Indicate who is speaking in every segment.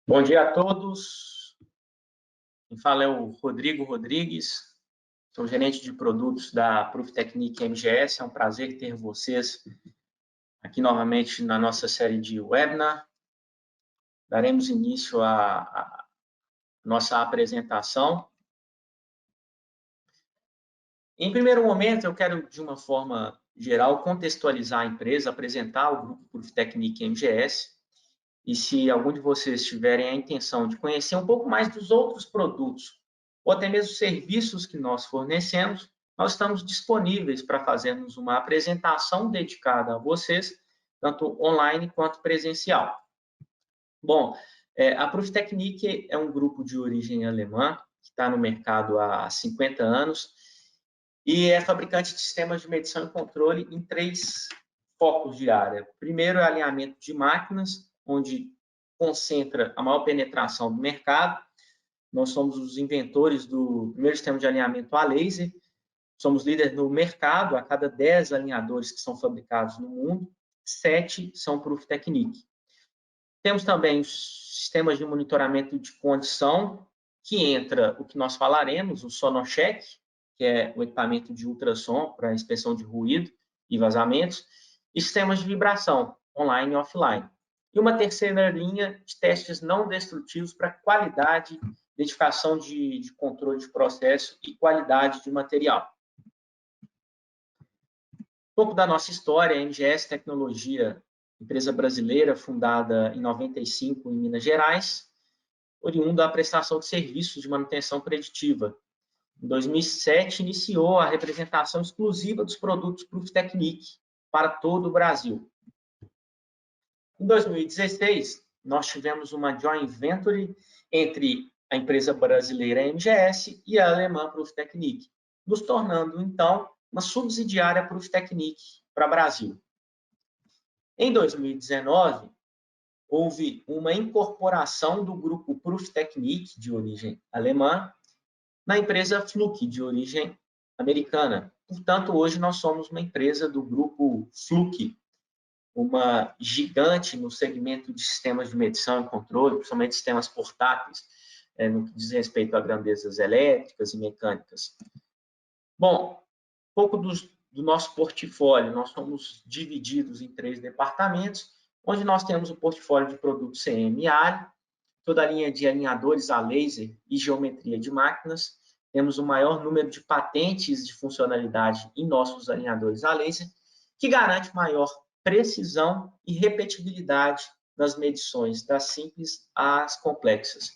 Speaker 1: Bom dia a todos. Quem fala é o Rodrigo Rodrigues, sou gerente de produtos da Pruftechnic MGS. É um prazer ter vocês aqui novamente na nossa série de webinar. Daremos início à nossa apresentação. Em primeiro momento, eu quero, de uma forma geral, contextualizar a empresa, apresentar o grupo Pruftechnic MGS. E se algum de vocês tiverem a intenção de conhecer um pouco mais dos outros produtos, ou até mesmo serviços que nós fornecemos, nós estamos disponíveis para fazermos uma apresentação dedicada a vocês, tanto online quanto presencial. Bom, a Pruftechnic é um grupo de origem alemã, que está no mercado há 50 anos, e é fabricante de sistemas de medição e controle em 3 focos de área. Primeiro é alinhamento de máquinas, onde concentra a maior penetração do mercado. Nós somos os inventores do primeiro sistema de alinhamento a laser. Somos líderes no mercado. A cada 10 alinhadores que são fabricados no mundo, 7 são Pruftechnic. Temos também os sistemas de monitoramento de condição, que entra o que nós falaremos, o Sonocheck, que é o equipamento de ultrassom para inspeção de ruído e vazamentos, e sistemas de vibração, online e offline. E uma terceira linha de testes não destrutivos para qualidade, identificação de controle de processo e qualidade de material. Um pouco da nossa história: a MGS Tecnologia, empresa brasileira fundada em 95 em Minas Gerais, oriunda da prestação de serviços de manutenção preditiva. Em 2007, iniciou a representação exclusiva dos produtos Pruftechnic para todo o Brasil. Em 2016, nós tivemos uma joint venture entre a empresa brasileira MGS e a alemã Pruftechnic, nos tornando, então, uma subsidiária Pruftechnic para o Brasil. Em 2019, houve uma incorporação do grupo Pruftechnic, de origem alemã, na empresa Fluke, de origem americana. Portanto, hoje nós somos uma empresa do grupo Fluke, uma gigante no segmento de sistemas de medição e controle, principalmente sistemas portáteis, no que diz respeito a grandezas elétricas e mecânicas. Bom, um pouco do nosso portfólio. Nós somos divididos em 3 departamentos, onde nós temos o portfólio de produtos CM e ALI, toda a linha de alinhadores a laser e geometria de máquinas. Temos o maior número de patentes de funcionalidade em nossos alinhadores a laser, que garante maior precisão e repetibilidade nas medições, das simples às complexas.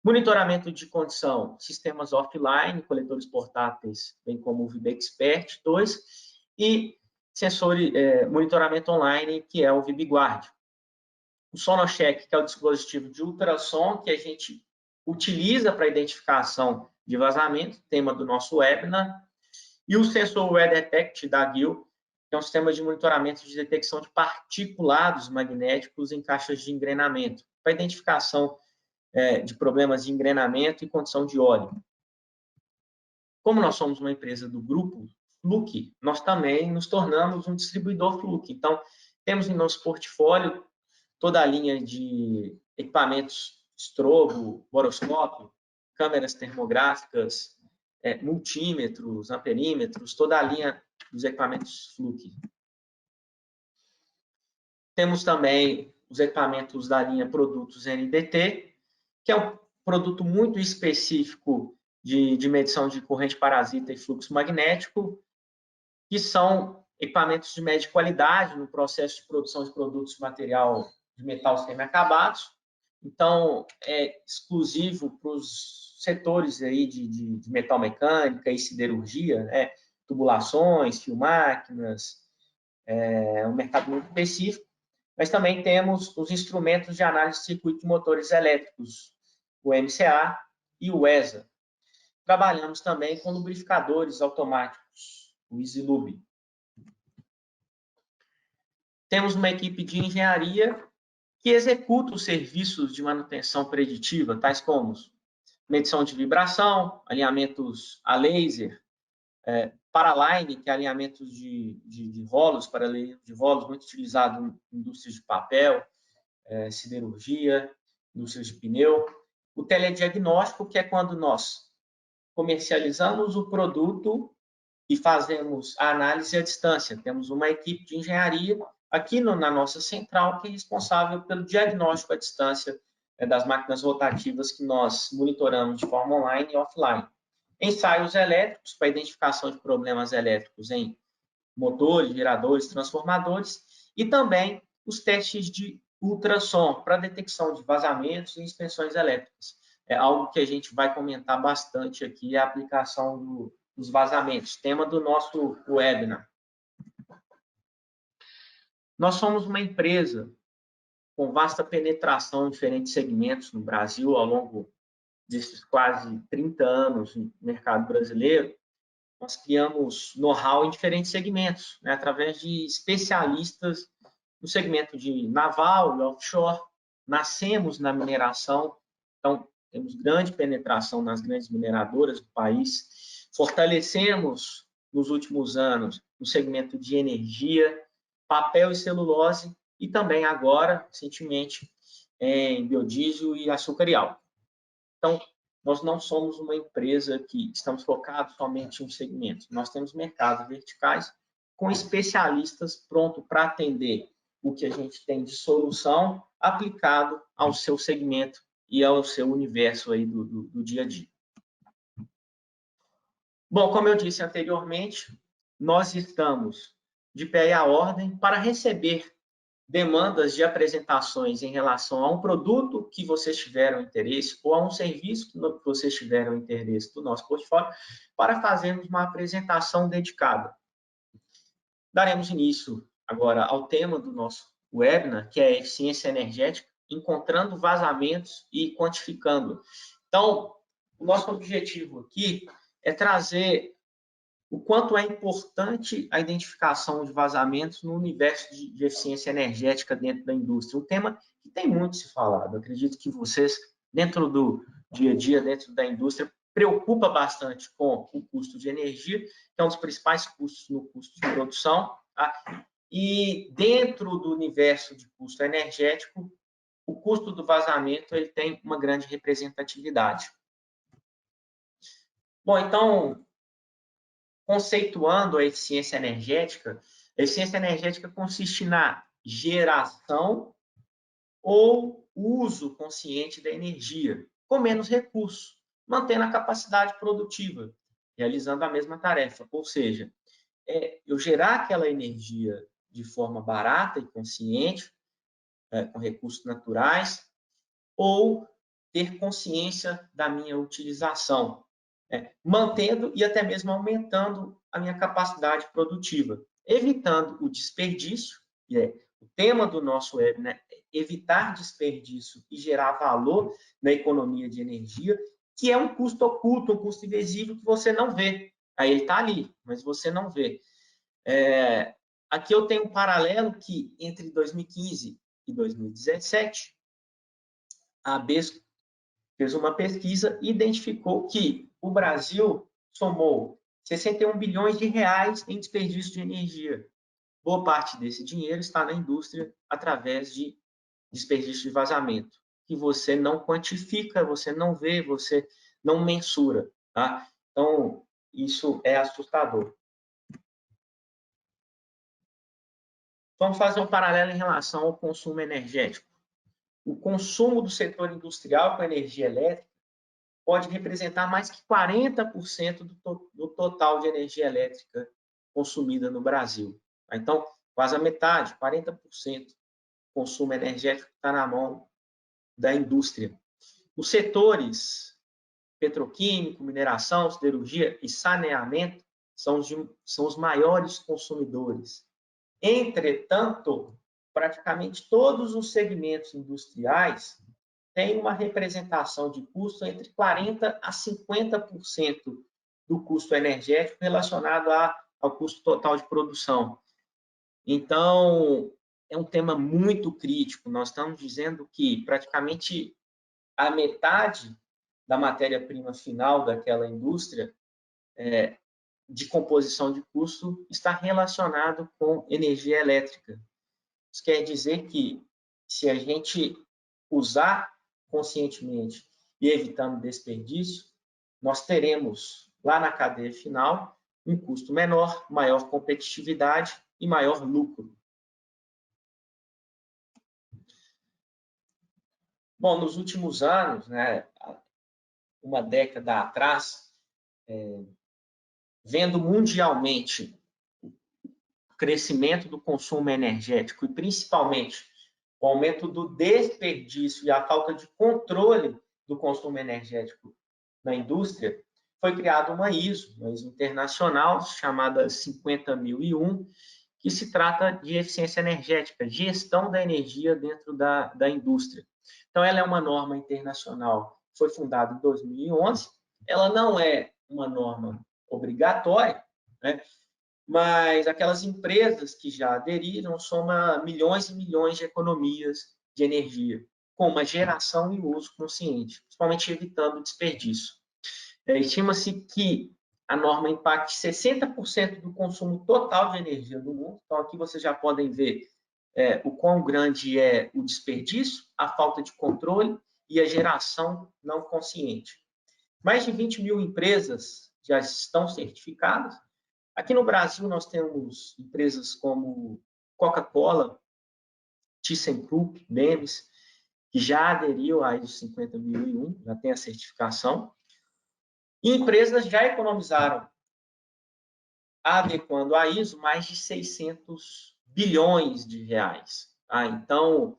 Speaker 1: Monitoramento de condição, sistemas offline, coletores portáteis, bem como o VibExpert 2, e monitoramento online, que é o VibGuard. O Sonocheck, que é o dispositivo de ultrassom que a gente utiliza para identificação de vazamento, tema do nosso webinar, e o sensor Wear Detect da GIL, que é um sistema de monitoramento de detecção de particulados magnéticos em caixas de engrenamento, para identificação de problemas de engrenamento e condição de óleo. Como nós somos uma empresa do grupo Fluke, nós também nos tornamos um distribuidor Fluke. Então, temos em nosso portfólio toda a linha de equipamentos estrobo, boroscópio, câmeras termográficas, multímetros, amperímetros, toda a linha dos equipamentos Fluke. Temos também os equipamentos da linha produtos NDT, que é um produto muito específico de medição de corrente parasita e fluxo magnético, que são equipamentos de média qualidade no processo de produção de produtos de material de metal semi-acabados. Então, é exclusivo para os setores aí de metal mecânica e siderurgia, tubulações, fio máquinas, um mercado muito específico. Mas também temos os instrumentos de análise de circuito de motores elétricos, o MCA e o ESA. Trabalhamos também com lubrificadores automáticos, o EasyLube. Temos uma equipe de engenharia que executa os serviços de manutenção preditiva, tais como medição de vibração, alinhamentos a laser, Paraline, que é alinhamentos de rolos, paralelismo de rolos, muito utilizado em indústrias de papel, siderurgia, indústria de pneu. O telediagnóstico, que é quando nós comercializamos o produto e fazemos a análise à distância. Temos uma equipe de engenharia aqui na nossa central que é responsável pelo diagnóstico à distância das máquinas rotativas que nós monitoramos de forma online e offline. Ensaios elétricos para identificação de problemas elétricos em motores, geradores, transformadores e também os testes de ultrassom para detecção de vazamentos e inspeções elétricas. É algo que a gente vai comentar bastante aqui, a aplicação dos vazamentos, tema do nosso webinar. Nós somos uma empresa com vasta penetração em diferentes segmentos no Brasil, ao longo desses quase 30 anos no mercado brasileiro. Nós criamos know-how em diferentes segmentos, né, através de especialistas no segmento de naval e offshore. Nascemos na mineração, então temos grande penetração nas grandes mineradoras do país. Fortalecemos nos últimos anos no segmento de energia, papel e celulose e também agora, recentemente, em biodiesel e açúcar e álcool. Então, nós não somos uma empresa que estamos focados somente em segmentos. Nós temos mercados verticais com especialistas prontos para atender o que a gente tem de solução aplicado ao seu segmento e ao seu universo aí do dia a dia. Bom, como eu disse anteriormente, nós estamos de pé e à ordem para receber demandas de apresentações em relação a um produto que vocês tiveram interesse ou a um serviço que vocês tiveram interesse do nosso portfólio, para fazermos uma apresentação dedicada. Daremos início agora ao tema do nosso webinar, que é a eficiência energética, encontrando vazamentos e quantificando. Então, o nosso objetivo aqui é trazer o quanto é importante a identificação de vazamentos no universo de eficiência energética dentro da indústria. Um tema que tem muito se falado. Eu acredito que vocês, dentro do dia a dia, dentro da indústria, preocupa bastante com o custo de energia, que é um dos principais custos no custo de produção. Tá? E dentro do universo de custo energético, o custo do vazamento ele tem uma grande representatividade. Bom, então, conceituando a eficiência energética consiste na geração ou uso consciente da energia, com menos recursos, mantendo a capacidade produtiva, realizando a mesma tarefa. Ou seja, eu gerar aquela energia de forma barata e consciente, com recursos naturais, ou ter consciência da minha utilização, mantendo e até mesmo aumentando a minha capacidade produtiva, evitando o desperdício, que é o tema do nosso webinar, evitar desperdício e gerar valor na economia de energia, que é um custo oculto, um custo invisível que você não vê. Aí ele está ali, mas você não vê. Aqui eu tenho um paralelo que entre 2015 e 2017, a ABESCO fez uma pesquisa e identificou que o Brasil somou 61 bilhões de reais em desperdício de energia. Boa parte desse dinheiro está na indústria através de desperdício de vazamento, que você não quantifica, você não vê, você não mensura. Tá? Então, isso é assustador. Vamos fazer um paralelo em relação ao consumo energético. O consumo do setor industrial com energia elétrica pode representar mais que 40% do total de energia elétrica consumida no Brasil. Então, quase a metade, 40% do consumo energético está na mão da indústria. Os setores petroquímico, mineração, siderurgia e saneamento são os maiores consumidores. Entretanto, praticamente todos os segmentos industriais tem uma representação de custo entre 40% a 50% do custo energético relacionado ao custo total de produção. Então, é um tema muito crítico. Nós estamos dizendo que praticamente a metade da matéria-prima final daquela indústria de composição de custo está relacionado com energia elétrica. Isso quer dizer que, se a gente usar conscientemente e evitando desperdício, nós teremos lá na cadeia final um custo menor, maior competitividade e maior lucro. Bom, nos últimos anos, né, uma década atrás, vendo mundialmente o crescimento do consumo energético e principalmente o aumento do desperdício e a falta de controle do consumo energético na indústria, foi criada uma ISO internacional, chamada 50001, que se trata de eficiência energética, gestão da energia dentro da indústria. Então, ela é uma norma internacional, foi fundada em 2011, ela não é uma norma obrigatória, né? Mas aquelas empresas que já aderiram soma milhões e milhões de economias de energia, com uma geração e uso consciente, principalmente evitando desperdício. Estima-se que a norma impacte 60% do consumo total de energia do mundo. Então, aqui vocês já podem ver o quão grande é o desperdício, a falta de controle e a geração não consciente. Mais de 20 mil empresas já estão certificadas. Aqui no Brasil, nós temos empresas como Coca-Cola, ThyssenKrupp, Bemis, que já aderiu à ISO 50001, já tem a certificação. E empresas já economizaram, adequando a ISO, mais de 600 bilhões de reais. Então,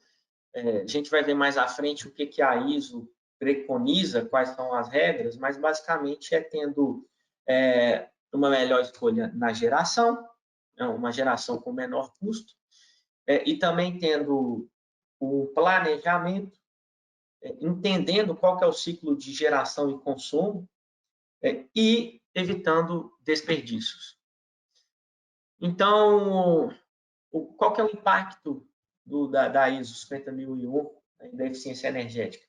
Speaker 1: a gente vai ver mais à frente o que a ISO preconiza, quais são as regras, mas basicamente é tendo uma melhor escolha na geração, uma geração com menor custo, e também tendo um planejamento, entendendo qual que é o ciclo de geração e consumo, e evitando desperdícios. Então, qual que é o impacto da ISO 50001, da eficiência energética?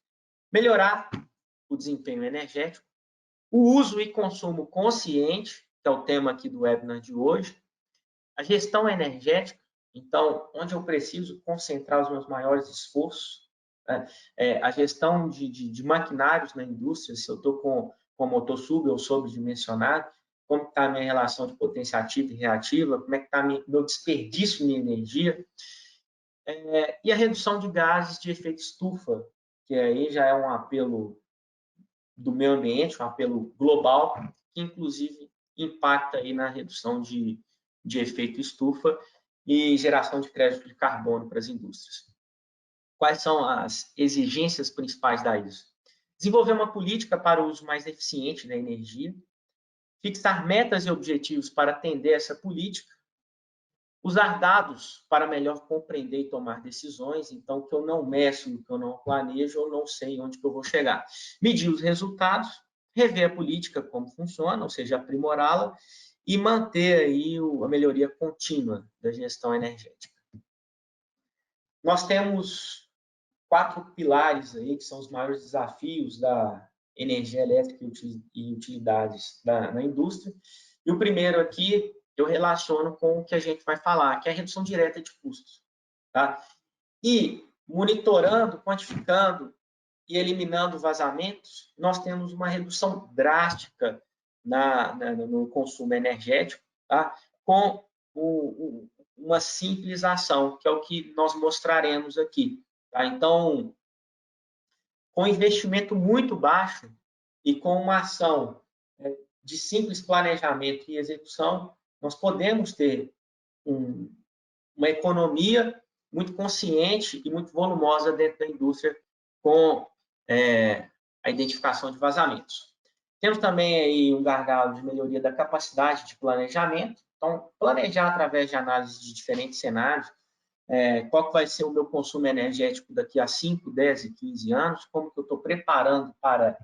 Speaker 1: Melhorar o desempenho energético, o uso e consumo consciente, que é o tema aqui do webinar de hoje, a gestão energética, então, onde eu preciso concentrar os meus maiores esforços, né? A gestão de maquinários na indústria, se eu estou com motor sub ou sobredimensionado, como está a minha relação de potência ativa e reativa, como é que está meu desperdício de energia, e a redução de gases de efeito estufa, que aí já é um apelo do meio ambiente, um apelo global, que inclusive impacta aí na redução de efeito estufa e geração de crédito de carbono para as indústrias. Quais são as exigências principais da ISO? Desenvolver uma política para o uso mais eficiente da energia, fixar metas e objetivos para atender essa política, usar dados para melhor compreender e tomar decisões, então, que eu não meço, que eu não planejo, eu não sei onde que eu vou chegar. Medir os resultados, rever a política, como funciona, ou seja, aprimorá-la, e manter aí a melhoria contínua da gestão energética. Nós temos 4 pilares aí, que são os maiores desafios da energia elétrica e utilidades na indústria. E o primeiro aqui eu relaciono com o que a gente vai falar, que é a redução direta de custos. Tá? E monitorando, quantificando e eliminando vazamentos, nós temos uma redução drástica no consumo energético, tá? Com uma simples ação, que é o que nós mostraremos aqui. Tá? Então, com investimento muito baixo e com uma ação de simples planejamento e execução, nós podemos ter uma economia muito consciente e muito volumosa dentro da indústria com a identificação de vazamentos. Temos também aí um gargalo de melhoria da capacidade de planejamento. Então, planejar através de análise de diferentes cenários, qual que vai ser o meu consumo energético daqui a 5, 10 e 15 anos, como que eu estou preparando para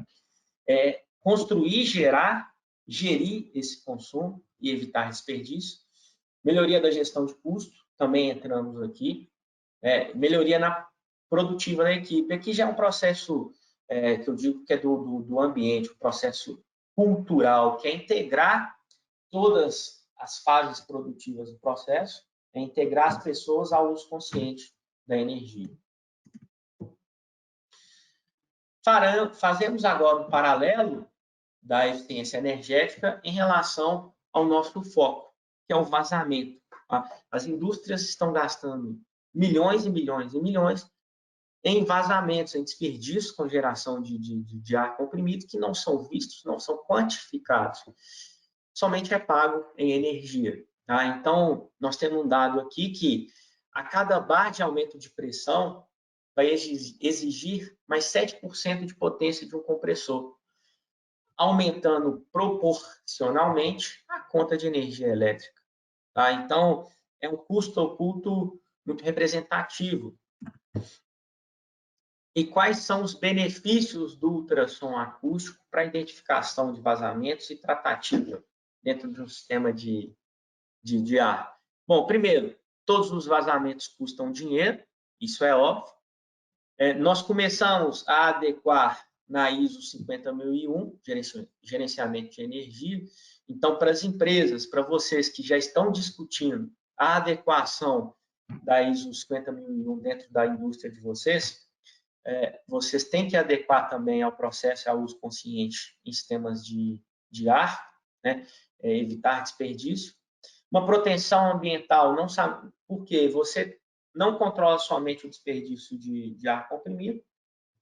Speaker 1: construir, gerir esse consumo e evitar desperdício. Melhoria da gestão de custo, também entramos aqui. Melhoria produtiva da equipe. Aqui já é um processo que eu digo que é do ambiente, um processo cultural, que é integrar todas as fases produtivas do processo, é integrar as pessoas ao uso consciente da energia. Fazemos agora um paralelo da eficiência energética em relação ao nosso foco, que é o vazamento. As indústrias estão gastando milhões e milhões e milhões em vazamentos, em desperdícios com geração de ar comprimido que não são vistos, não são quantificados. Somente é pago em energia. Tá? Então, nós temos um dado aqui que a cada bar de aumento de pressão vai exigir mais 7% de potência de um compressor, aumentando proporcionalmente a conta de energia elétrica. Tá? Então, é um custo oculto muito representativo. E quais são os benefícios do ultrassom acústico para a identificação de vazamentos e tratativa dentro de um sistema de ar? Bom, primeiro, todos os vazamentos custam dinheiro, isso é óbvio. Nós começamos a adequar na ISO 50001, gerenciamento de energia. Então, para as empresas, para vocês que já estão discutindo a adequação da ISO 50001 dentro da indústria de vocês, vocês têm que adequar também ao processo e ao uso consciente em sistemas de ar, né? Evitar desperdício. Uma proteção ambiental, não sabe por quê? Você não controla somente o desperdício de ar comprimido,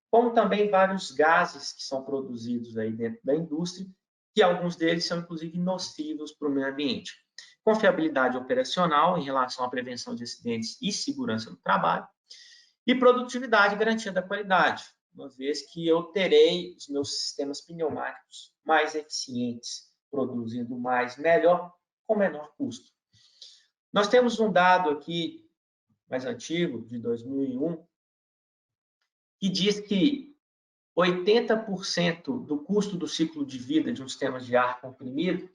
Speaker 1: como também vários gases que são produzidos aí dentro da indústria, que alguns deles são, inclusive, nocivos para o meio ambiente. Confiabilidade operacional em relação à prevenção de acidentes e segurança no trabalho. E produtividade e garantia da qualidade, uma vez que eu terei os meus sistemas pneumáticos mais eficientes, produzindo mais, melhor, com menor custo. Nós temos um dado aqui mais antigo, de 2001, que diz que 80% do custo do ciclo de vida de um sistema de ar comprimido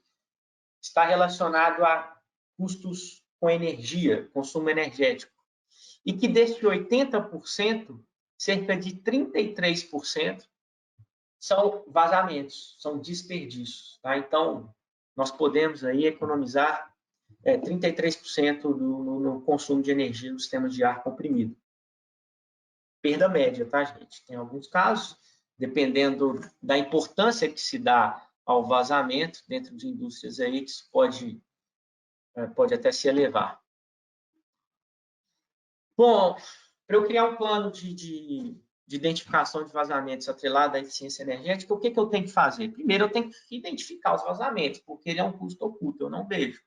Speaker 1: está relacionado a custos com energia, consumo energético. E que desse 80%, cerca de 33% são vazamentos, são desperdícios. Tá? Então, nós podemos aí economizar 33% no consumo de energia do sistema de ar comprimido. Perda média, tá, gente? Tem alguns casos, dependendo da importância que se dá ao vazamento dentro de indústrias aí, que isso pode até se elevar. Bom, para eu criar um plano de identificação de vazamentos atrelado à eficiência energética, o que eu tenho que fazer? Primeiro, eu tenho que identificar os vazamentos, porque ele é um custo oculto, eu não vejo.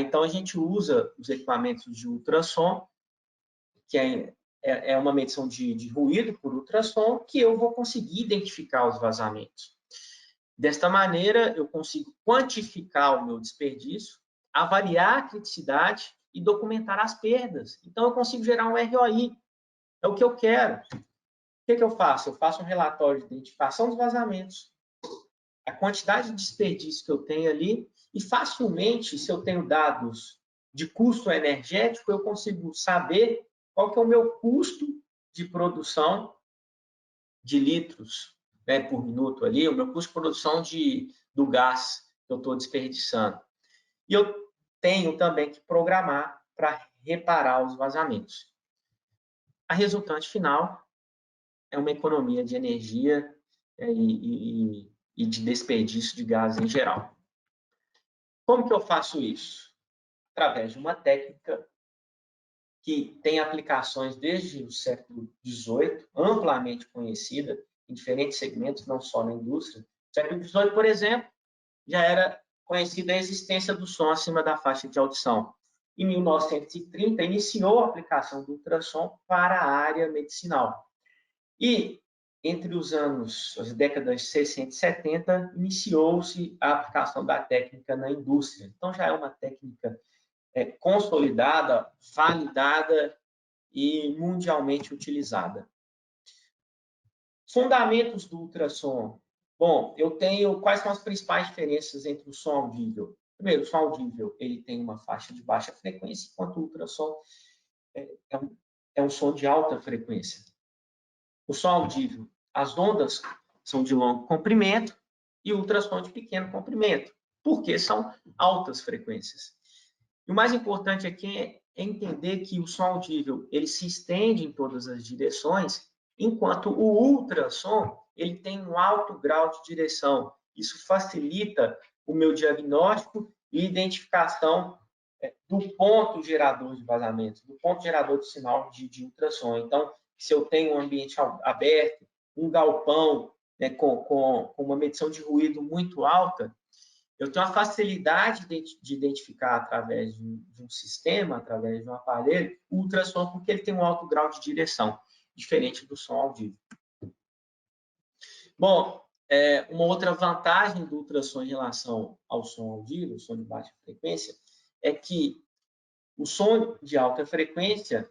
Speaker 1: Então, a gente usa os equipamentos de ultrassom, que é uma medição de ruído por ultrassom, que eu vou conseguir identificar os vazamentos. Desta maneira, eu consigo quantificar o meu desperdício, avaliar a criticidade e documentar as perdas. Então, eu consigo gerar um ROI. É o que eu quero. O que eu faço? Eu faço um relatório de identificação dos vazamentos, a quantidade de desperdício que eu tenho ali, e facilmente, se eu tenho dados de custo energético, eu consigo saber qual que é o meu custo de produção de litros, né, por minuto ali, o meu custo de produção do gás que eu estou desperdiçando. E eu tenho também que programar para reparar os vazamentos. A resultante final é uma economia de energia e de desperdício de gás em geral. Como que eu faço isso? Através de uma técnica que tem aplicações desde o século XVIII, amplamente conhecida em diferentes segmentos, não só na indústria. No século XVIII, por exemplo, já era conhecida a existência do som acima da faixa de audição. Em 1930, iniciou a aplicação do ultrassom para a área medicinal. E, entre as décadas de 60 e 70, iniciou-se a aplicação da técnica na indústria. Então, já é uma técnica consolidada, validada e mundialmente utilizada. Fundamentos do ultrassom. Bom, eu tenho quais são as principais diferenças entre o som audível? Primeiro, o som audível ele tem uma faixa de baixa frequência, enquanto o ultrassom é um som de alta frequência. O som audível, as ondas são de longo comprimento e o ultrassom de pequeno comprimento, porque são altas frequências. E o mais importante aqui é entender que o som audível ele se estende em todas as direções enquanto o ultrassom ele tem um alto grau de direção. Isso facilita o meu diagnóstico e identificação do ponto gerador de vazamento, do ponto gerador de sinal de ultrassom. Então, se eu tenho um ambiente aberto, um galpão, né, com uma medição de ruído muito alta, eu tenho a facilidade de identificar através de um sistema, através de um aparelho, o ultrassom, porque ele tem um alto grau de direção, diferente do som audível. Bom, uma outra vantagem do ultrassom em relação ao som audível, o som de baixa frequência, é que o som de alta frequência,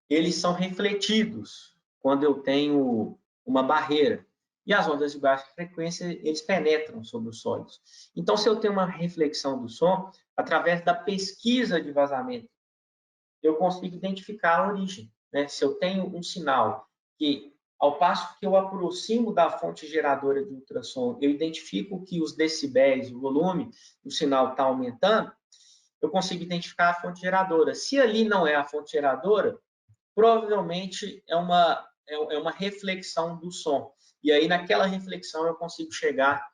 Speaker 1: eles são refletidos quando eu tenho uma barreira. E as ondas de baixa frequência, eles penetram sobre os sólidos. Então, se eu tenho uma reflexão do som, através da pesquisa de vazamento, eu consigo identificar a origem, né? Se eu tenho um sinal que, ao passo que eu aproximo da fonte geradora de ultrassom, eu identifico que os decibéis, o volume do sinal está aumentando, eu consigo identificar a fonte geradora. Se ali não é a fonte geradora, provavelmente é uma reflexão do som. E aí, naquela reflexão, eu consigo chegar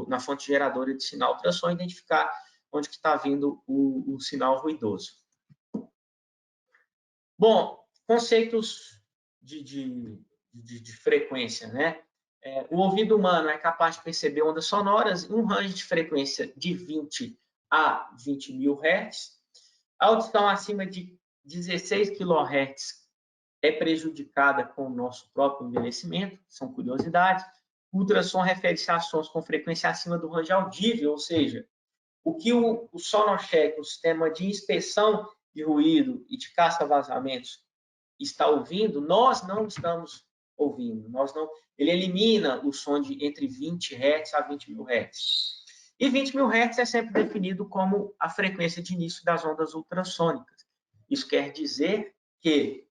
Speaker 1: na fonte geradora de sinal ultrassom e identificar onde está vindo o sinal ruidoso. Bom, conceitos de frequência, né? O ouvido humano é capaz de perceber ondas sonoras em um range de frequência de 20 a 20 mil Hz. A audição acima de 16 kHz é prejudicada com o nosso próprio envelhecimento, são curiosidades. O ultrassom refere-se a sons com frequência acima do range audível, ou seja, o que o Sonocheck, o sistema de inspeção de ruído e de caça-vazamentos, está ouvindo, nós não estamos ouvindo. Ele elimina o som de entre 20 Hz a 20 mil Hz. E 20 mil Hz é sempre definido como a frequência de início das ondas ultrassônicas. Isso quer dizer que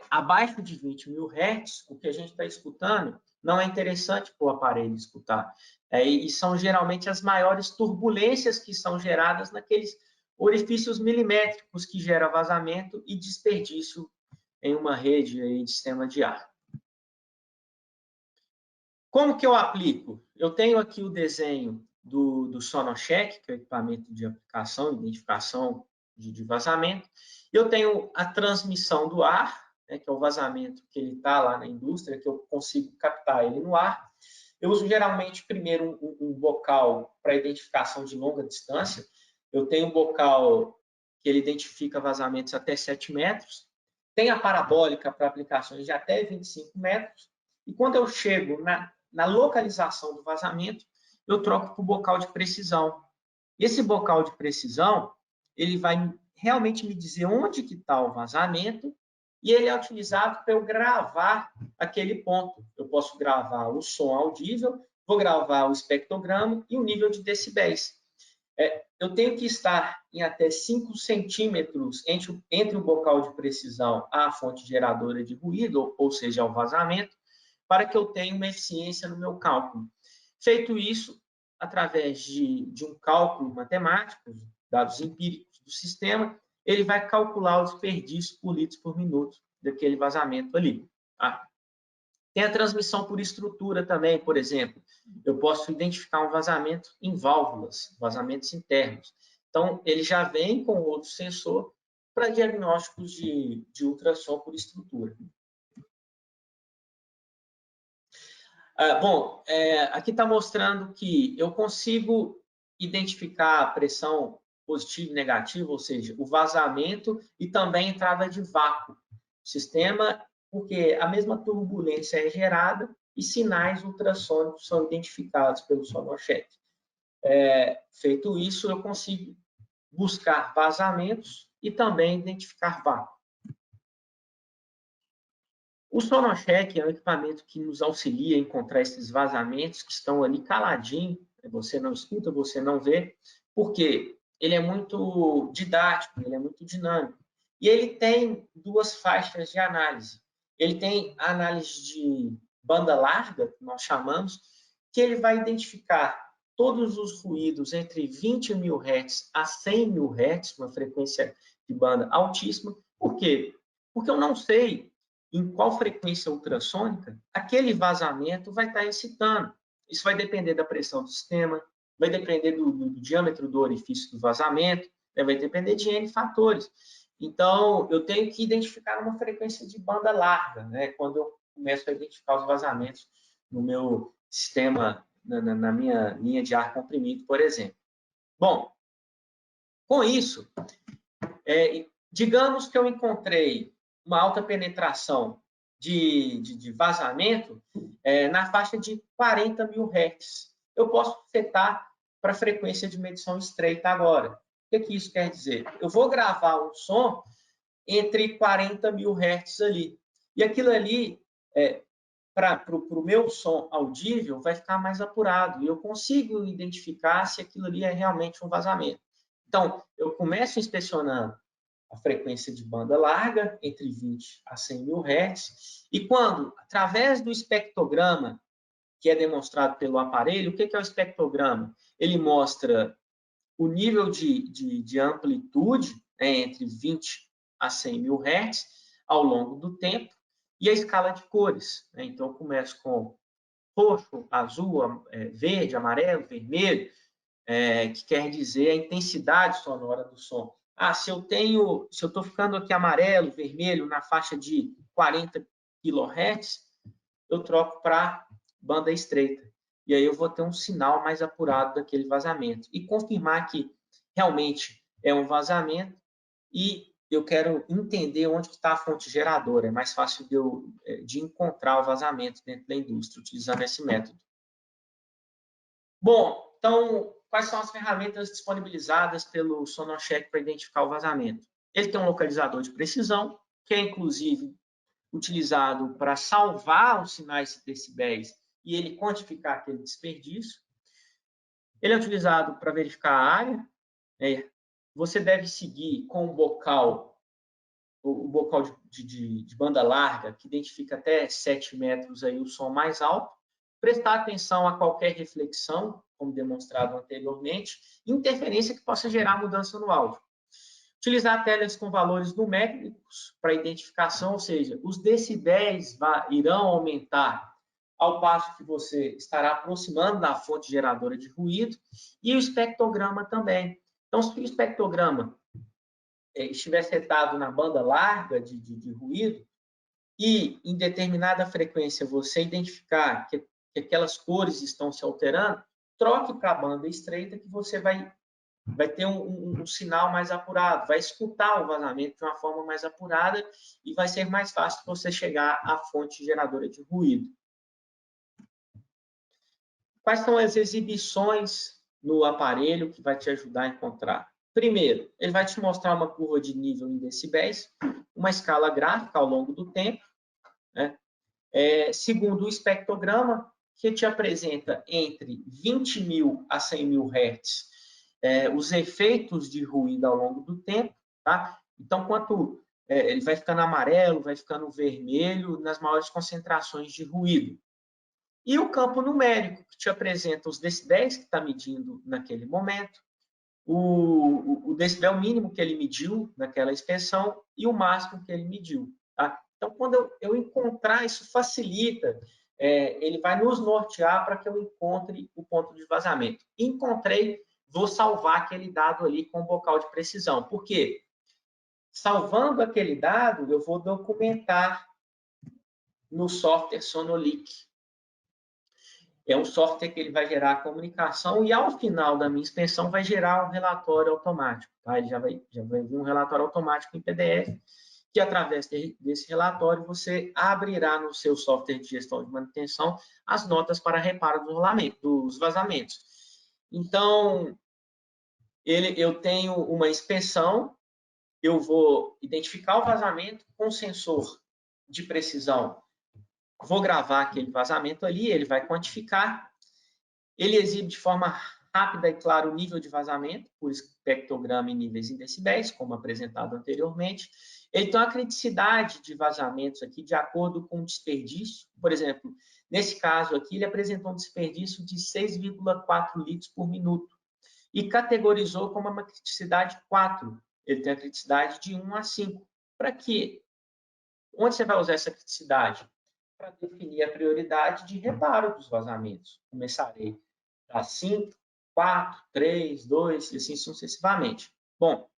Speaker 1: abaixo de 20 mil Hz, o que a gente está escutando não é interessante para o aparelho escutar. E são geralmente as maiores turbulências que são geradas naqueles orifícios milimétricos que gera vazamento e desperdício em uma rede aí de sistema de ar. Como que eu aplico? Eu tenho aqui o desenho do Sonocheck, que é o equipamento de aplicação e identificação de vazamento. Eu tenho a transmissão do ar, né, que é o vazamento que ele está lá na indústria, que eu consigo captar ele no ar. Eu uso geralmente primeiro um bocal para identificação de longa distância. Eu tenho um bocal que ele identifica vazamentos até 7 metros. Tem a parabólica para aplicações de até 25 metros. E quando eu chego na localização do vazamento, eu troco para o bocal de precisão. Esse bocal de precisão, ele vai realmente me dizer onde que está o vazamento e ele é utilizado para eu gravar aquele ponto. Eu posso gravar o som audível, vou gravar o espectrograma e o nível de decibéis. Eu tenho que estar em até 5 centímetros entre o bocal de precisão à fonte geradora de ruído, ou seja, ao vazamento, para que eu tenha uma eficiência no meu cálculo. Feito isso, através de um cálculo matemático, dados empíricos do sistema, ele vai calcular o desperdício por litros por minuto daquele vazamento ali. Tem a transmissão por estrutura também, por exemplo. Eu posso identificar um vazamento em válvulas, vazamentos internos. Então, ele já vem com outro sensor para diagnósticos de ultrassom por estrutura. Bom, aqui está mostrando que eu consigo identificar a pressão positiva e negativa, ou seja, o vazamento e também a entrada de vácuo. O sistema, porque a mesma turbulência é gerada e sinais ultrassônicos são identificados pelo Sonocheck. Feito isso, eu consigo buscar vazamentos e também identificar vácuo. O Sonocheck é um equipamento que nos auxilia a encontrar esses vazamentos que estão ali caladinho, você não escuta, você não vê, porque ele é muito didático, ele é muito dinâmico. E ele tem duas faixas de análise. Ele tem a análise de banda larga, que nós chamamos, que ele vai identificar todos os ruídos entre 20 mil Hz a 100 mil Hz, uma frequência de banda altíssima. Por quê? Porque eu não sei em qual frequência ultrassônica aquele vazamento vai estar excitando. Isso vai depender da pressão do sistema, vai depender do diâmetro do orifício do vazamento, né? Vai depender de N fatores. Então, eu tenho que identificar uma frequência de banda larga, né? Quando eu começo a identificar os vazamentos no meu sistema, na minha linha de ar comprimido, por exemplo. Bom, com isso, digamos que eu encontrei uma alta penetração de vazamento na faixa de 40 mil Hz. Eu posso setar para frequência de medição estreita agora. O que isso quer dizer? Eu vou gravar um som entre 40 mil Hz ali. E aquilo ali, para o meu som audível, vai ficar mais apurado. E eu consigo identificar se aquilo ali é realmente um vazamento. Então, eu começo inspecionando a frequência de banda larga, entre 20 a 100 mil Hz, e quando, através do espectrograma, que é demonstrado pelo aparelho, o que é o espectrograma? Ele mostra o nível de amplitude, né, entre 20 a 100 mil Hz, ao longo do tempo, e a escala de cores. Né? Então, eu começo com roxo, azul, verde, amarelo, vermelho, que quer dizer a intensidade sonora do som. Se eu estou ficando aqui amarelo, vermelho, na faixa de 40 kHz, eu troco para banda estreita. E aí eu vou ter um sinal mais apurado daquele vazamento. E confirmar que realmente é um vazamento e eu quero entender onde está a fonte geradora. É mais fácil de encontrar o vazamento dentro da indústria, utilizando esse método. Bom, então, quais são as ferramentas disponibilizadas pelo Sonocheck para identificar o vazamento? Ele tem um localizador de precisão, que é, inclusive, utilizado para salvar os sinais de decibéis e ele quantificar aquele desperdício. Ele é utilizado para verificar a área. Você deve seguir com o bocal de banda larga, que identifica até 7 metros aí, o som mais alto. Prestar atenção a qualquer reflexão, como demonstrado anteriormente, interferência que possa gerar mudança no áudio. Utilizar telas com valores numéricos para identificação, ou seja, os decibéis irão aumentar ao passo que você estará aproximando da fonte geradora de ruído, e o espectrograma também. Então, se o espectrograma estiver setado na banda larga de ruído e em determinada frequência você identificar que aquelas cores estão se alterando, troque para a banda estreita que você vai ter um sinal mais apurado, vai escutar o vazamento de uma forma mais apurada e vai ser mais fácil você chegar à fonte geradora de ruído. Quais são as exibições no aparelho que vai te ajudar a encontrar? Primeiro, ele vai te mostrar uma curva de nível em decibéis, uma escala gráfica ao longo do tempo. Né? Segundo, o espectrograma, que te apresenta entre 20 mil a 100 mil Hz os efeitos de ruído ao longo do tempo. Tá? Então, quanto ele vai ficando amarelo, vai ficando vermelho nas maiores concentrações de ruído. E o campo numérico, que te apresenta os decibéis que está medindo naquele momento, o decibel mínimo que ele mediu naquela inspeção e o máximo que ele mediu. Tá? Então, quando eu encontrar, isso facilita, ele vai nos nortear para que eu encontre o ponto de vazamento. Encontrei, vou salvar aquele dado ali com o bocal de precisão. Por quê? Salvando aquele dado, eu vou documentar no software Sonolic. É um software que ele vai gerar a comunicação e, ao final da minha inspeção, vai gerar um relatório automático. Tá? Ele já vai vir um relatório automático em PDF, que, através desse relatório, você abrirá no seu software de gestão de manutenção as notas para reparo dos vazamentos. Então, eu tenho uma inspeção, eu vou identificar o vazamento com sensor de precisão. Vou gravar aquele vazamento ali, ele vai quantificar. Ele exibe de forma rápida e clara o nível de vazamento, por espectrograma em níveis em decibéis, como apresentado anteriormente. Ele tem uma criticidade de vazamentos aqui de acordo com o desperdício. Por exemplo, nesse caso aqui, ele apresentou um desperdício de 6,4 litros por minuto e categorizou como uma criticidade 4. Ele tem a criticidade de 1 a 5. Para quê? Onde você vai usar essa criticidade? Para definir a prioridade de reparo dos vazamentos. Começarei a 5, 4, 3, 2 e assim sucessivamente. Bom,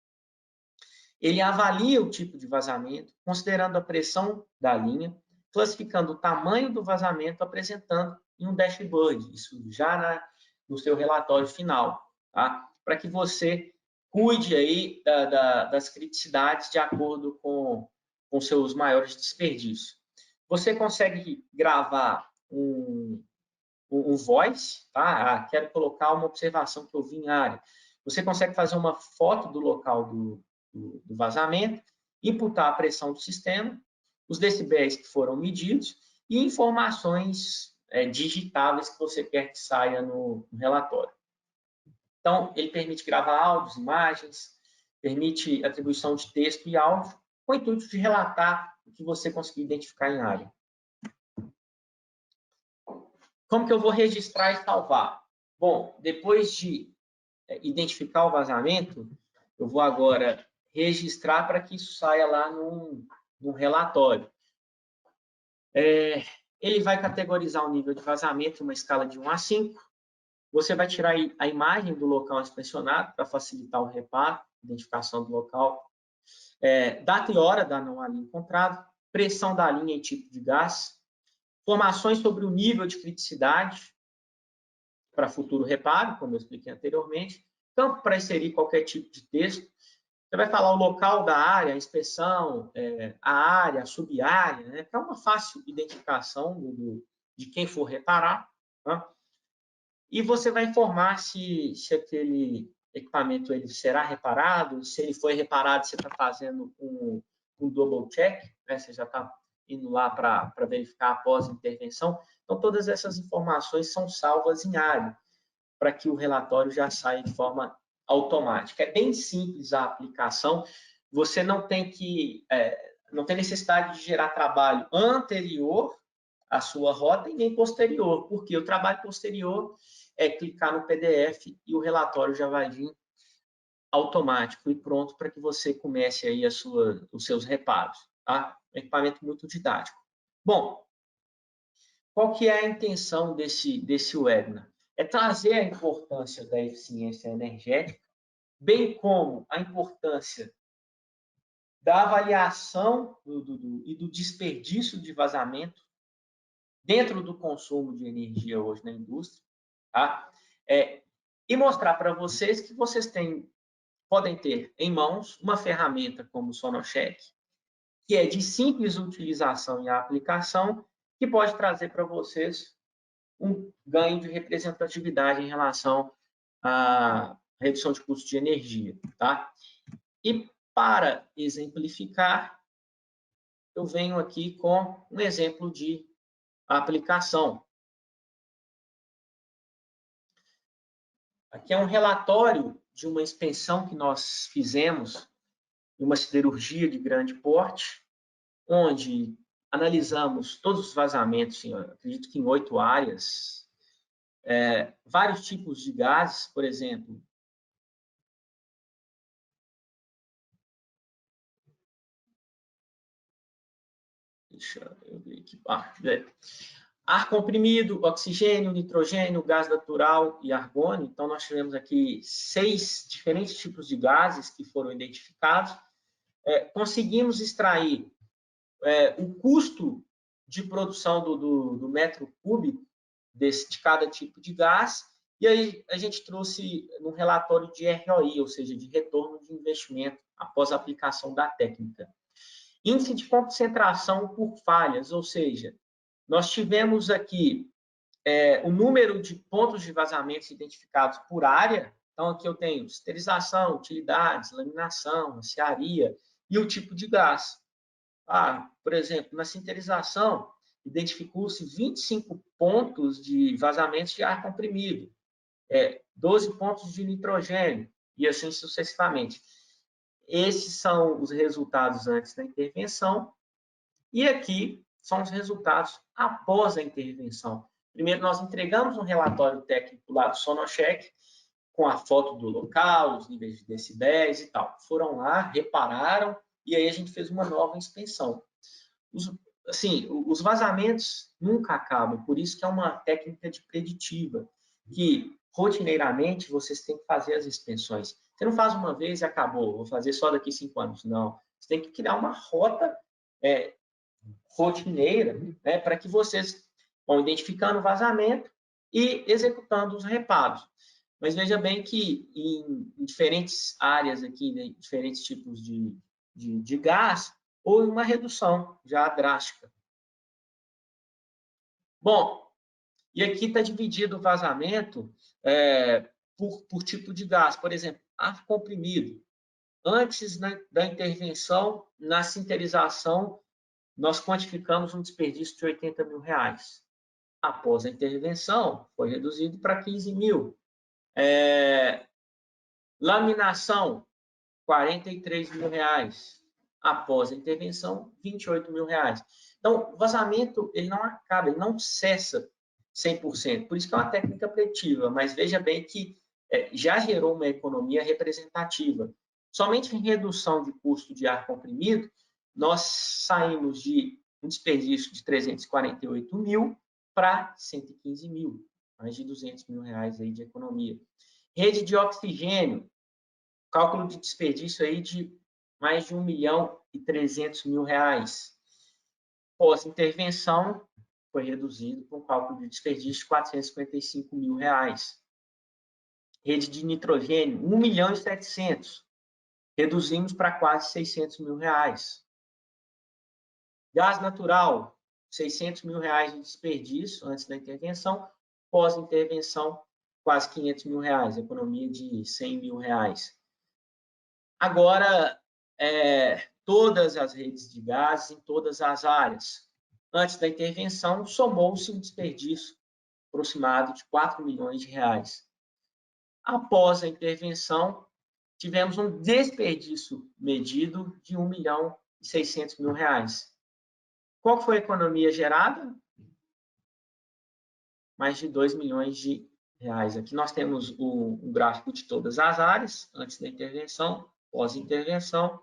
Speaker 1: ele avalia o tipo de vazamento, considerando a pressão da linha, classificando o tamanho do vazamento, apresentando em um dashboard, isso já no seu relatório final, tá? Para que você cuide aí das criticidades de acordo com seus maiores desperdícios. Você consegue gravar um voice, tá? Quero colocar uma observação que eu vi em área. Você consegue fazer uma foto do local do vazamento, imputar a pressão do sistema, os decibéis que foram medidos e informações digitáveis que você quer que saia no relatório. Então, ele permite gravar áudios, imagens, permite atribuição de texto e áudio, com o intuito de relatar o que você conseguiu identificar em área. Como que eu vou registrar e salvar? Bom, depois de identificar o vazamento, eu vou agora registrar para que isso saia lá num relatório. Ele vai categorizar o nível de vazamento em uma escala de 1 a 5. Você vai tirar a imagem do local inspecionado para facilitar o reparo, identificação do local, data e hora da anomalia encontrada, pressão da linha e tipo de gás, informações sobre o nível de criticidade para futuro reparo, como eu expliquei anteriormente, campo para inserir qualquer tipo de texto. Você vai falar o local da área, a inspeção, a área, a sub-área, né? Que é uma fácil identificação de quem for reparar. Tá? E você vai informar se aquele equipamento ele será reparado, se ele foi reparado, você está fazendo um double check, né? Você já está indo lá para verificar após a intervenção. Então, todas essas informações são salvas em área, para que o relatório já saia de forma automática. É bem simples a aplicação, você não tem necessidade de gerar trabalho anterior à sua rota e nem posterior, porque o trabalho posterior é clicar no PDF e o relatório já vai vir automático e pronto para que você comece aí os seus reparos. Tá? É um equipamento muito didático. Bom, qual que é a intenção desse webinar? É trazer a importância da eficiência energética, bem como a importância da avaliação e do desperdício de vazamento dentro do consumo de energia hoje na indústria, tá? E mostrar para vocês que vocês podem ter em mãos uma ferramenta como o Sonocheck, que é de simples utilização e aplicação, que pode trazer para vocês um ganho de representatividade em relação à redução de custo de energia. Tá? E para exemplificar, eu venho aqui com um exemplo de aplicação. Aqui é um relatório de uma inspeção que nós fizemos em uma siderurgia de grande porte, onde analisamos todos os vazamentos, acredito que em 8 áreas, vários tipos de gases, por exemplo. Deixa eu ver aqui. Ar comprimido, oxigênio, nitrogênio, gás natural e argônio. Então, nós tivemos aqui 6 diferentes tipos de gases que foram identificados. Conseguimos extrair o custo de produção do metro cúbico de cada tipo de gás, e aí a gente trouxe um relatório de ROI, ou seja, de retorno de investimento após a aplicação da técnica. Índice de concentração por falhas, ou seja, nós tivemos aqui o número de pontos de vazamentos identificados por área. Então, aqui eu tenho esterilização, utilidades, laminação, aciaria e o tipo de gás. Por exemplo, na sinterização, identificou-se 25 pontos de vazamentos de ar comprimido, 12 pontos de nitrogênio, e assim sucessivamente. Esses são os resultados antes da intervenção, e aqui são os resultados após a intervenção. Primeiro, nós entregamos um relatório técnico lá do Sonocheck, com a foto do local, os níveis de decibéis e tal. Foram lá, repararam, e aí a gente fez uma nova inspeção. os vazamentos nunca acabam, por isso que é uma técnica de preditiva, que rotineiramente vocês têm que fazer as inspeções. Você não faz uma vez e acabou, vou fazer só daqui 5 anos. Não. Você tem que criar uma rota rotineira, né, para que vocês vão identificando o vazamento e executando os reparos. Mas veja bem que em diferentes áreas aqui, né, diferentes tipos de gás, houve uma redução já drástica. Bom, e aqui está dividido o vazamento por tipo de gás. Por exemplo, ar comprimido. Antes da intervenção, na sinterização, nós quantificamos um desperdício de R$80 mil. Após a intervenção, foi reduzido para 15 mil. Laminação, 43 mil reais. Após a intervenção, 28 mil reais. Então, o vazamento ele não acaba, ele não cessa 100%. Por isso que é uma técnica preditiva, mas veja bem que já gerou uma economia representativa. Somente em redução de custo de ar comprimido, nós saímos de um desperdício de 348 mil para 115 mil, mais de 200 mil reais aí de economia. Rede de oxigênio, cálculo de desperdício aí de mais de 1.300.000 reais. Pós-intervenção, foi reduzido para um cálculo de desperdício de 455 mil reais. Rede de nitrogênio, 1.700.000. Reduzimos para quase 600 mil reais. Gás natural, 600 mil reais de desperdício antes da intervenção. Pós-intervenção, quase 500 mil reais, economia de 100 mil reais. Agora, todas as redes de gás em todas as áreas. Antes da intervenção, somou-se um desperdício aproximado de 4 milhões de reais. Após a intervenção, tivemos um desperdício medido de 1.600.000 reais. Qual foi a economia gerada? Mais de 2 milhões de reais. Aqui nós temos o gráfico de todas as áreas, antes da intervenção, pós-intervenção.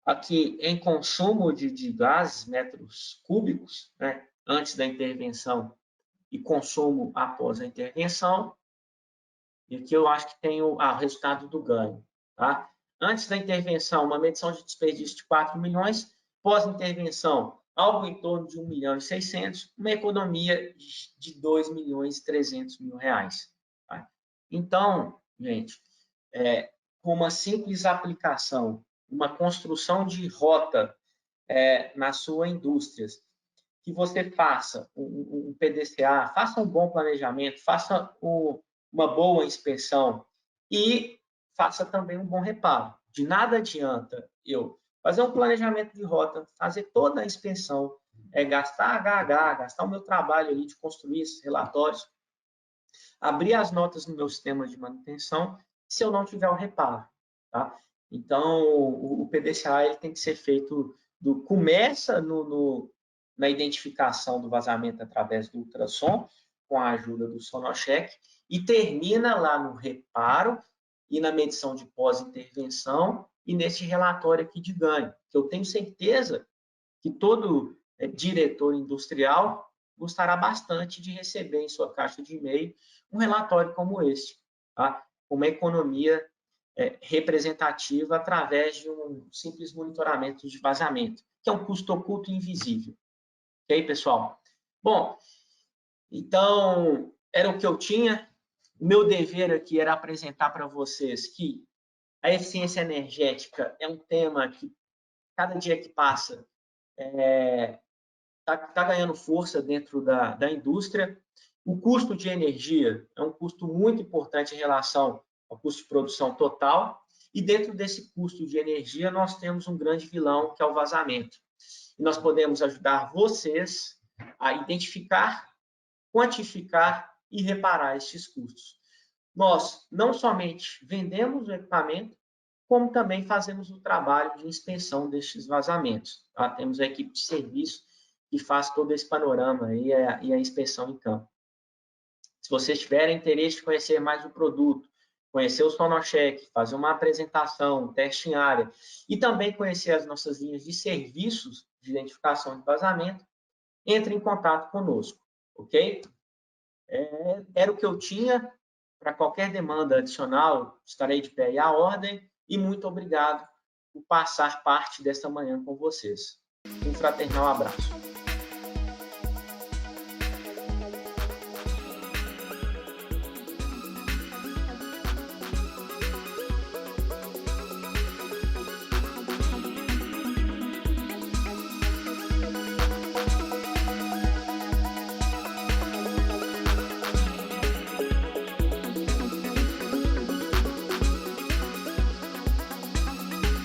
Speaker 1: Aqui em consumo de gases, metros cúbicos, né, antes da intervenção e consumo após a intervenção. E aqui eu acho que tem o resultado do ganho. Tá? Antes da intervenção, uma medição de desperdício de 4 milhões. Pós-intervenção, algo em torno de 1.600.000, uma economia de 2.300.000 reais. Tá? Então, gente, com uma simples aplicação, uma construção de rota na sua indústria, que você faça um PDCA, faça um bom planejamento, faça uma boa inspeção e faça também um bom reparo. De nada adianta eu fazer um planejamento de rota, fazer toda a inspeção, gastar HH, gastar o meu trabalho ali de construir esses relatórios, abrir as notas no meu sistema de manutenção, se eu não tiver o reparo. Tá? Então, o PDCA ele tem que ser feito, começa na identificação do vazamento através do ultrassom, com a ajuda do sonocheck, e termina lá no reparo e na medição de pós-intervenção e nesse relatório aqui de ganho, que eu tenho certeza que todo diretor industrial gostará bastante de receber em sua caixa de e-mail um relatório como este, tá? Uma economia representativa através de um simples monitoramento de vazamento, que é um custo oculto e invisível. Ok, pessoal? Bom, então, era o que eu tinha. O meu dever aqui era apresentar para vocês que a eficiência energética é um tema que, cada dia que passa, está ganhando força dentro da indústria. O custo de energia é um custo muito importante em relação ao custo de produção total. E dentro desse custo de energia, nós temos um grande vilão, que é o vazamento. E nós podemos ajudar vocês a identificar, quantificar e reparar esses custos. Nós não somente vendemos o equipamento, como também fazemos o trabalho de inspeção destes vazamentos. Tá? Temos a equipe de serviço que faz todo esse panorama e a inspeção em campo. Se vocês tiverem interesse de conhecer mais o produto, conhecer o sonocheck, fazer uma apresentação, um teste em área e também conhecer as nossas linhas de serviços, de identificação de vazamento, entre em contato conosco, ok? Era o que eu tinha. Para qualquer demanda adicional, estarei de pé e à ordem, e muito obrigado por passar parte desta manhã com vocês. Um fraternal abraço.